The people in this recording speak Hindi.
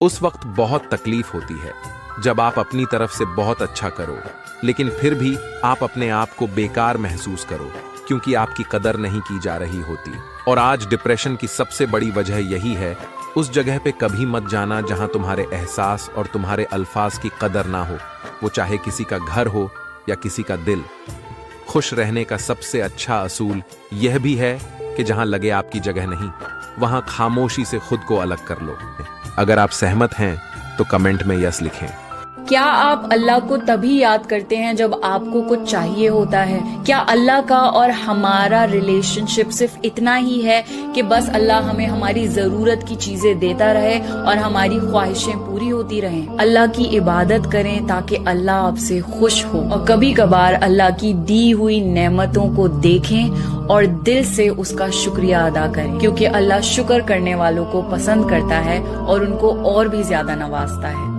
उस वक्त बहुत तकलीफ होती है जब आप अपनी तरफ से बहुत अच्छा करो, लेकिन फिर भी आप अपने आप को बेकार महसूस करो क्योंकि आपकी कदर नहीं की जा रही होती। और आज डिप्रेशन की सबसे बड़ी वजह यही है। उस जगह पे कभी मत जाना जहां तुम्हारे एहसास और तुम्हारे अल्फाज की कदर ना हो, वो चाहे किसी का घर हो या किसी का दिल। खुश रहने का सबसे अच्छा असूल यह भी है कि जहां लगे आपकी जगह नहीं, वहां खामोशी से खुद को अलग कर लो। अगर आप सहमत हैं तो कमेंट में यस लिखें। क्या आप अल्लाह को तभी याद करते हैं जब आपको कुछ चाहिए होता है? क्या अल्लाह का और हमारा रिलेशनशिप सिर्फ इतना ही है कि बस अल्लाह हमें हमारी जरूरत की चीजें देता रहे और हमारी ख्वाहिशें पूरी होती रहें? अल्लाह की इबादत करें ताकि अल्लाह आपसे खुश हो, और कभी कभार अल्लाह की दी हुई नेमतों को देखें और दिल से उसका शुक्रिया अदा करें, क्योंकि अल्लाह शुक्र करने वालों को पसंद करता है और उनको और भी ज्यादा नवाजता है।